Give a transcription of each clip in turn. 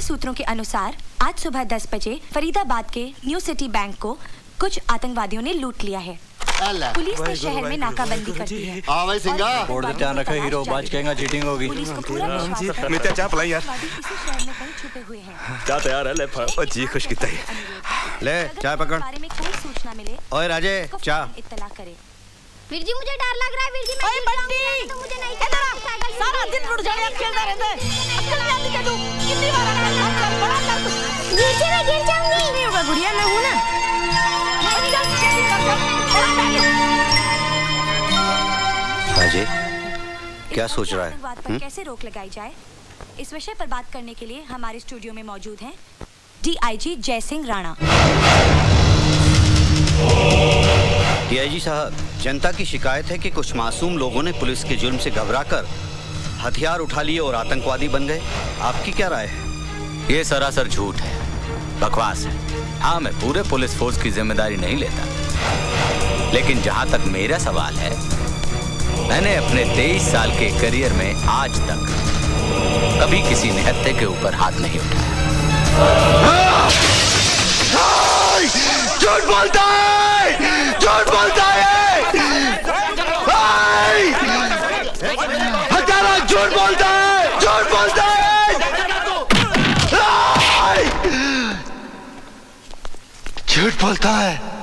सूत्रों के अनुसार आज सुबह 10 बजे फरीदाबाद के न्यू सिटी बैंक को कुछ आतंकवादियों ने लूट लिया है। पुलिस ने शहर में नाकाबंदी कर दी है। हाँ भाई सिंगा, बोर्ड पे ध्यान रखो, हीरो बाज कहेगा चीटिंग होगी। पुलिस को पूरा विश्वास है मित्या चाप लाई यार। इसी शहर में कहीं छुपे हुए हैं। क्या तैयार है ले ओ जी खुश कितना है। ले चाय पकड़। बारे में कोई सूचना मिले ओए राजे चाय। इत्तला करे। वीर जी मुझे डर लग रहा है। वीर जी मैं बंटी तो मुझे नहीं सारा दिन रुट जाने खेलता रहता है। अक्ल नहीं आती क्या तू? कितनी बार आना बड़ा कर। वीर जी मैं गिर जाऊंगी। नहीं होगा गुड़िया, मैं हूं ना। राजे क्या सोच रहा है? आतंकवाद पर कैसे रोक लगाई जाए, इस विषय पर बात करने के लिए हमारे स्टूडियो में मौजूद हैं डीआईजी जय सिंह राणा। डीआईजी साहब, जनता की शिकायत है कि कुछ मासूम लोगों ने पुलिस के जुल्म से घबराकर हथियार उठा लिए और आतंकवादी बन गए। आपकी क्या राय है? ये सरासर झूठ है, बकवास है। हाँ, मैं पूरे पुलिस फोर्स की जिम्मेदारी नहीं लेता, लेकिन जहां तक मेरा सवाल है, मैंने अपने 23 साल के करियर में आज तक कभी किसी निहत्थे के ऊपर हाथ नहीं उठाया। झूठ बोलता है, झूठ बोलता है, हजारा झूठ बोलता है, झूठ बोलता है, झूठ बोलता है।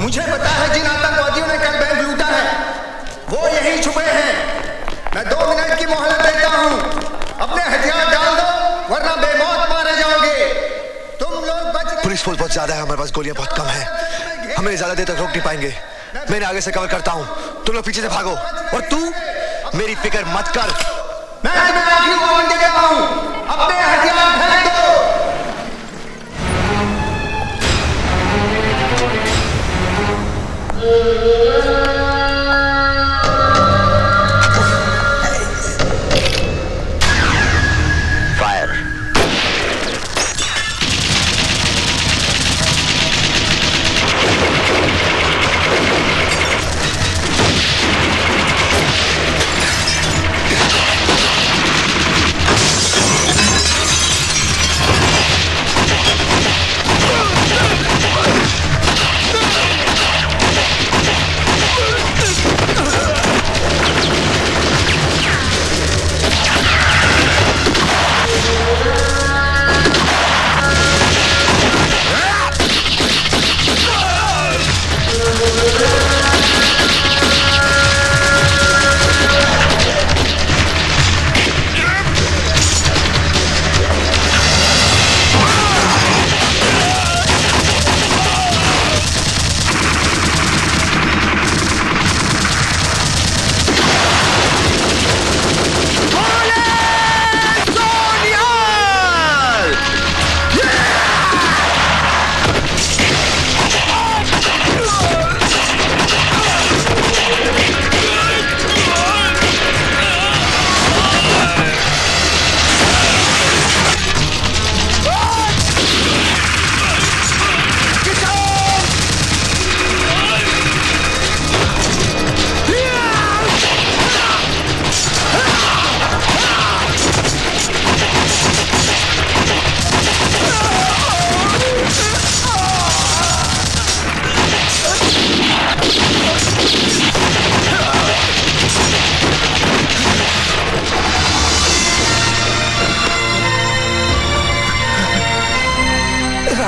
मुझे पता है जिन आतंकवादियों ने कल बैंक लूटा है वो यहीं छुपे हैं। मैं 2 मिनट की मोहलत देता हूं, अपने हथियार डाल दो वरना बेमौत मारे जाओगे। तुम लोग बच गए। पुलिस फोर्स बहुत ज्यादा है, हमारे पास गोलियां बहुत कम है, हमें ज्यादा देर तक रोक नहीं पाएंगे। मैं आगे से कवर करता हूं, तुम लोग पीछे से भागो। और तू मेरी फिक्र मत कर। मैं तुम्हें आखिरी वार्निंग दे देता हूं, अपने हथियार फेंक दो। फायर।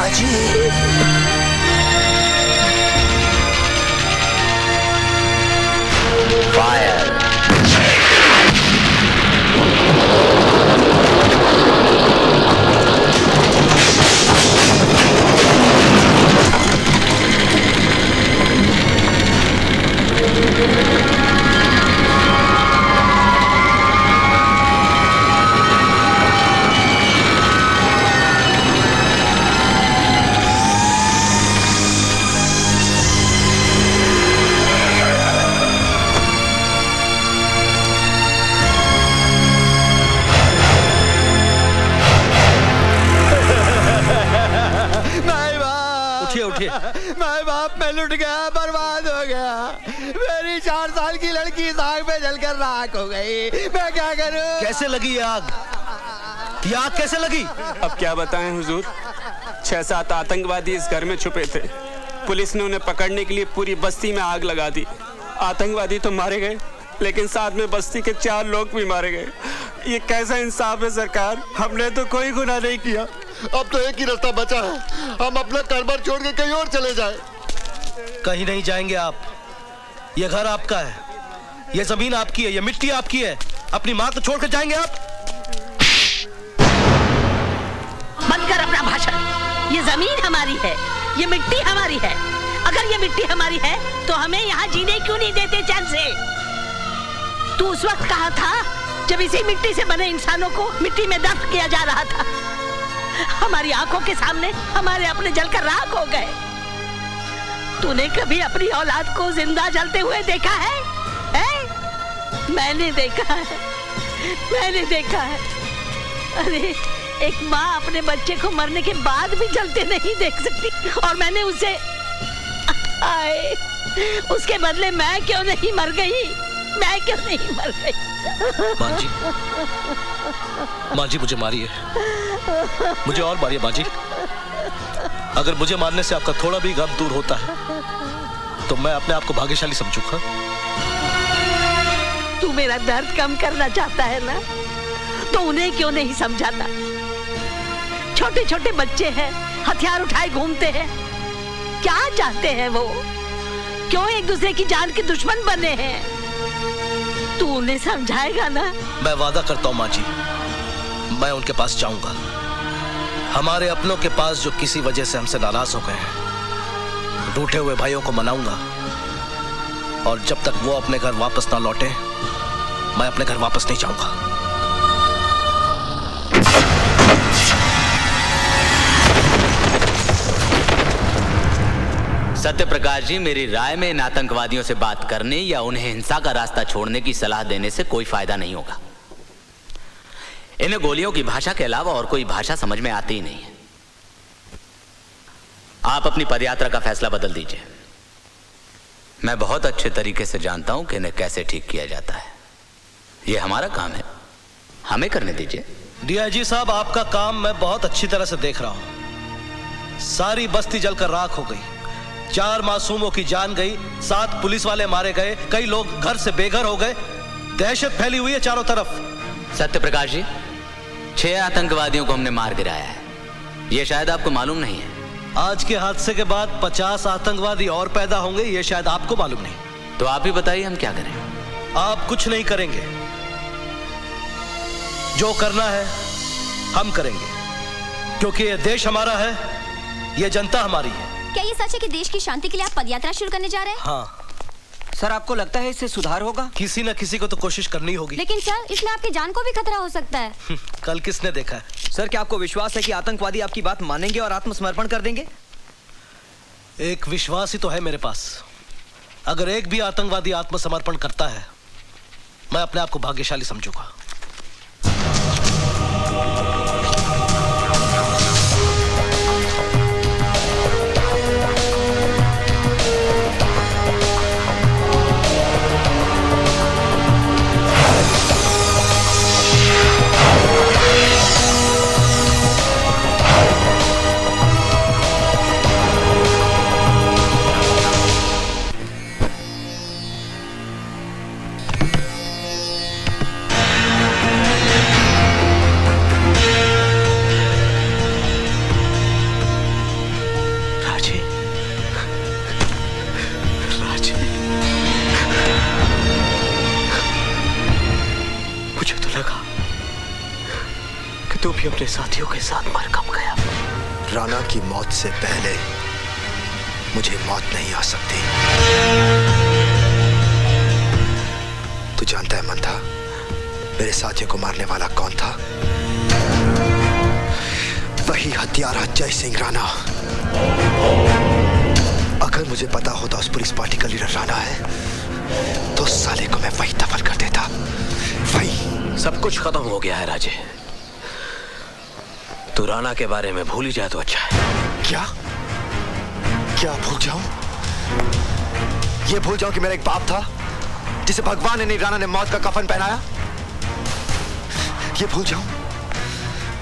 बाजी। फायर। उठिए उठिए। मैं बाप मैं लुट गया, बर्बाद हो गया। मेरी 4 साल की लड़की आग में जलकर राख हो गई। मैं क्या करूं? कैसे लगी ये आग? ये आग कैसे लगी? अब क्या बताएं हुजूर, 6-7 आतंकवादी इस घर में छुपे थे। पुलिस ने उन्हें पकड़ने के लिए पूरी बस्ती में आग लगा दी। आतंकवादी तो मारे गए, लेकिन साथ में बस्ती के 4 लोग भी मारे गए। ये कैसा इंसाफ है सरकार? हमने तो कोई गुनाह नहीं किया। अब तो एक ही रास्ता बचा है, हम अपना कारोबार छोड़ के कहीं और चले जाएं। कहीं नहीं जाएंगे आप। ये घर आपका है, ये जमीन आपकी है, ये मिट्टी आपकी है। अपनी माँ को छोड़ कर जाएंगे आप? बंद कर अपना भाषण। ये जमीन हमारी है, ये मिट्टी हमारी है। अगर ये मिट्टी हमारी है तो हमें यहाँ जीने क्यों नहीं देते चैन से? तू उस वक्त कहाँ था जब इसी मिट्टी से बने इंसानों को मिट्टी में दफन किया जा रहा था? हमारी आंखों के सामने हमारे अपने जलकर राख हो गए। तूने कभी अपनी औलाद को जिंदा जलते हुए देखा है? मैंने देखा है, मैंने देखा है। अरे एक माँ अपने बच्चे को मरने के बाद भी जलते नहीं देख सकती, और मैंने उसे आए उसके बदले मैं क्यों नहीं मर गई? मैं क्यों नहीं मर गई? माँ जी मुझे मारिए, मुझे और मारिए माँ जी। अगर मुझे मारने से आपका थोड़ा भी गम दूर होता है तो मैं अपने आप को भाग्यशाली समझूंगा। तू मेरा दर्द कम करना चाहता है ना, तो उन्हें क्यों नहीं समझाता? छोटे छोटे बच्चे हैं, हथियार उठाए घूमते हैं। क्या चाहते हैं वो? क्यों एक दूसरे की जान के दुश्मन बने हैं? तू उन्हें समझाएगा ना? मैं वादा करता हूँ माँ जी, मैं उनके पास जाऊंगा। हमारे अपनों के पास जो किसी वजह से हमसे नाराज हो गए हैं, रूठे हुए भाइयों को मनाऊंगा। और जब तक वो अपने घर वापस ना लौटे, मैं अपने घर वापस नहीं जाऊंगा। सत्य प्रकाश जी, मेरी राय में इन आतंकवादियों से बात करने या उन्हें हिंसा का रास्ता छोड़ने की सलाह देने से कोई फायदा नहीं होगा। इन्हें गोलियों की भाषा के अलावा और कोई भाषा समझ में आती ही नहीं है। आप अपनी पदयात्रा का फैसला बदल दीजिए। मैं बहुत अच्छे तरीके से जानता हूं कि इन्हें कैसे ठीक किया जाता है। यह हमारा काम है, हमें करने दीजिए। डीआईजी साहब, आपका काम मैं बहुत अच्छी तरह से देख रहा हूं। सारी बस्ती जलकर राख हो गई, 4 मासूमों की जान गई, 7 पुलिस वाले मारे गए, कई लोग घर से बेघर हो गए। दहशत फैली हुई है चारों तरफ। सत्य प्रकाश जी, 6 आतंकवादियों को हमने मार गिराया है, यह शायद आपको मालूम नहीं है। आज के हादसे के बाद 50 आतंकवादी और पैदा होंगे, यह शायद आपको मालूम नहीं। तो आप ही बताइए हम क्या करें? आप कुछ नहीं करेंगे, जो करना है हम करेंगे, क्योंकि यह देश हमारा है, यह जनता हमारी है। क्या ये सच है कि देश की शांति के लिए आप पदयात्रा शुरू करने जा रहे हैं? हाँ सर, आपको लगता है इससे सुधार होगा? किसी न किसी को तो कोशिश करनी होगी। लेकिन सर, इसमें आपकी जान को भी खतरा हो सकता है। कल किसने देखा है? सर, क्या आपको विश्वास है कि आतंकवादी आपकी बात मानेंगे और आत्मसमर्पण कर देंगे? एक विश्वास ही तो है मेरे पास। अगर एक भी आतंकवादी आत्मसमर्पण करता है, मैं अपने आप को भाग्यशाली समझूंगा। अपने साथियों के साथ मर कब गया? राणा की मौत से पहले मुझे मौत नहीं आ सकती। तू जानता है मंथा, मेरे साथियों को मारने वाला कौन था? वही हत्यारा जय सिंह राणा। अगर मुझे पता होता उस पुलिस पार्टी का लीडर राणा है तो साले को मैं वही दफन कर देता। वही। सब कुछ खत्म हो गया है राजे। तू राणा के बारे में भूल ही जाए तो अच्छा है। क्या क्या भूल जाऊं? ये भूल जाऊं कि मेरा एक बाप था जिसे भगवान ने नहीं, राणा ने मौत का कफन पहनाया? ये भूल जाऊं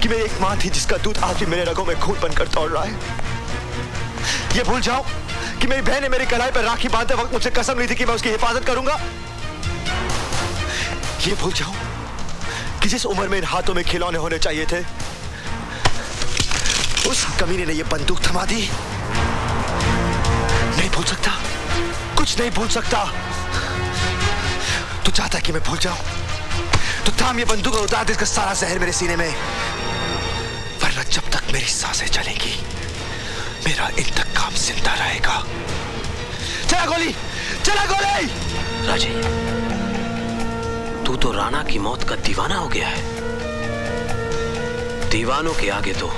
कि मेरी एक मां थी जिसका दूध आज भी मेरे रगों में खून बनकर दौड़ रहा है? ये भूल जाऊं कि मेरी बहन ने मेरी कलाई पर राखी बांधते वक्त मुझसे कसम ली थी कि मैं उसकी हिफाजत करूंगा? ये भूल जाऊं कि जिस उम्र में इन हाथों में खिलौने होने चाहिए थे उस कमीने ने ये बंदूक थमा दी? नहीं भूल सकता, कुछ नहीं भूल सकता। तू चाहता कि मैं भूल जाऊं तो थाम ये बंदूक और उतार दे इसका सारा जहर मेरे सीने में, वरना जब तक मेरी सांसें चलेंगी मेरा इंतकाम जिंदा रहेगा। चला गोली, चला गोली! राजे, तू तो राणा की मौत का दीवाना हो गया है। दीवानों के आगे तो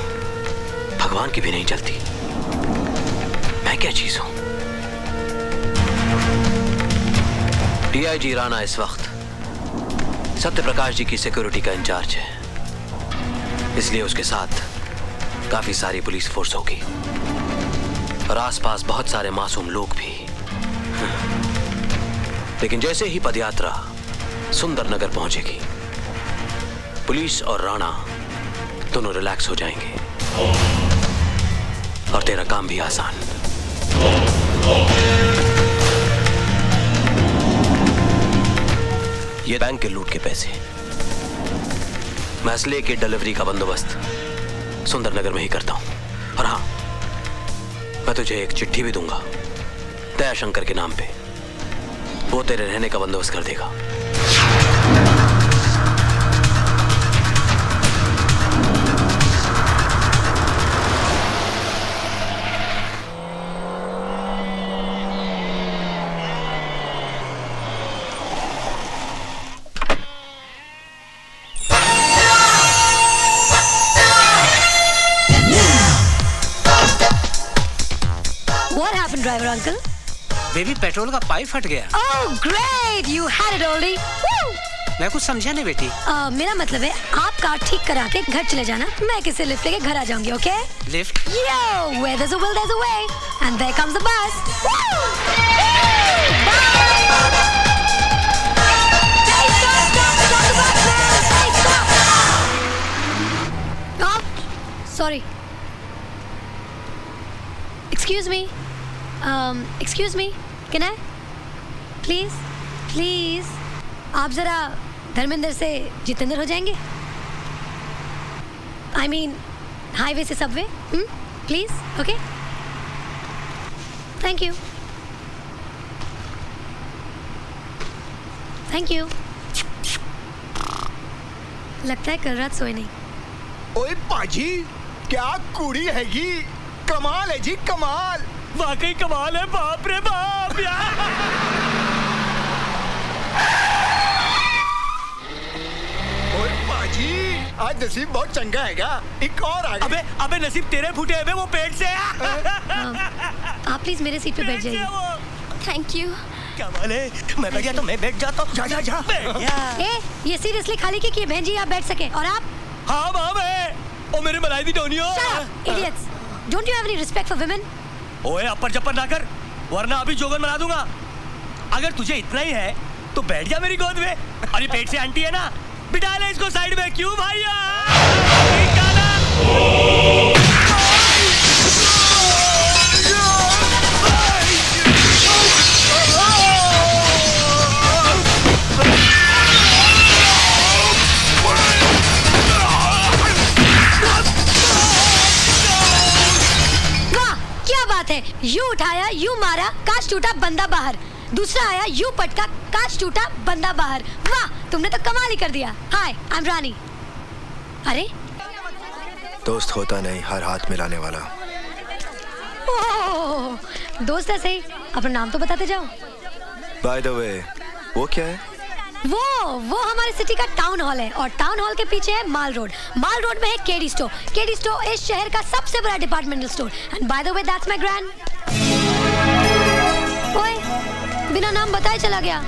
भगवान की भी नहीं चलती। मैं क्या चीज हूं? डीआईजी राणा इस वक्त सत्यप्रकाश जी की सिक्योरिटी का इंचार्ज है, इसलिए उसके साथ काफी सारी पुलिस फोर्स होगी और आसपास बहुत सारे मासूम लोग भी। लेकिन जैसे ही पदयात्रा सुंदर नगर पहुंचेगी, पुलिस और राणा दोनों रिलैक्स हो जाएंगे और तेरा काम भी आसान। ये बैंक के लूट के पैसे, मैं असले की डिलीवरी का बंदोबस्त सुंदरनगर में ही करता हूं। और हाँ, मैं तुझे एक चिट्ठी भी दूंगा दयाशंकर के नाम पे, वो तेरे रहने का बंदोबस्त कर देगा। Driver uncle. बेबी, पेट्रोल का पाइप फट गया। Oh great, you had it already. Woo! मैं कुछ समझा नहीं बेटी। मेरा मतलब है आप कार ठीक करा के घर चले जाना, मैं किसी लिफ्ट लेके घर आ जाऊंगी, okay? Lift? Yo, where there's a will, there's a way, and there comes the bus. Woo! Hey, stop the bus, man! Hey, stop! Oh, sorry. Excuse me. Excuse me, can I? Please, आप जरा धर्मेंद्र से जितेंद्र हो जाएंगे? I mean, highway से Subway, please, okay? Thank you. लगता है कल रात सोए नहीं। ओए पाजी, क्या कुड़ी हैगी, कमाल है जी, कमाल, वाकई कमाल है, बाप रे बाप यार। ओए पाजी, आज नसीब बहुत चंगा हैगा, एक और आ गया। अबे नसीब तेरे फूटे हुए वो पेट से। आप प्लीज मेरे सीट पे बैठ जाइए। Thank you. कमाल है, मैं बैठ गया तो मैं बैठ जाता हूँ। जा बैठ जा। ये सीरियसली खाली की बहन जी आप बैठ सके, और आप? हाँ माँ, मैं ओ मेरे मलाई दी Tonio. Idiots, don't you have any respect for women? ओए अपर जपर ना कर, वरना अभी जोगन बना दूंगा। अगर तुझे इतना ही है तो बैठ जा मेरी गोद में। अरे पेट से आंटी है ना, बिठा ले इसको साइड में। क्यों भैया? यू उठाया, यू मारा, कांच टूटा, बंदा बाहर। दूसरा आया, यू पटका, कांच टूटा, बंदा बाहर। वाह, तुमने तो कमाल ही कर दिया। हाय, आई एम रानी। अरे दोस्त होता नहीं, हर हाथ मिलाने वाला। ओह, दोस्त है सही, अपना नाम तो बताते जाओ। बाय द वे, वो क्या है? वो हमारे सिटी का टाउन हॉल है और टाउन हॉल के पीछे है माल रोड। माल रोड में है केडी स्टोर। केडी स्टोर इस शहर का सबसे बड़ा departmental store. And by the way that's my grand. ओए, बिना नाम बताए चला गया।